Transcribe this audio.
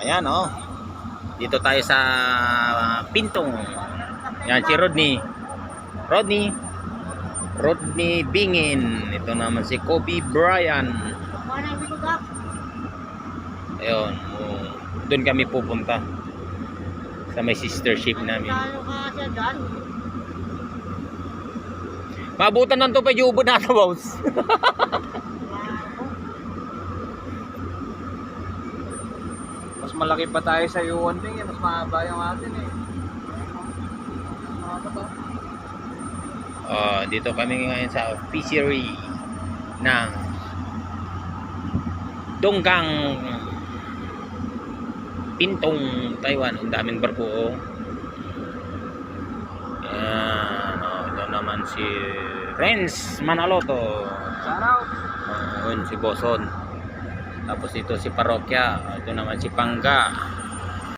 Ayan oh. Dito tayo sa Pintong. Yan si Rodney. Rodney Bingin. Ito naman si Kobe Bryant. Ayun. Doon kami pupunta. Sa may sister ship namin. Mabutan ng tupay yung ubod natin, boss. Mas malaki pa tayo sa U1 Ping, mas mahaba yung atin eh. Dito kami ngayon sa fishery ng Donggang Pintong, Taiwan. Ang daming barko oh. Yan, ito naman si Renz Manaloto. Shout out! Yun si Boson. Tapos ito si Parokya. Ito naman si Pangga.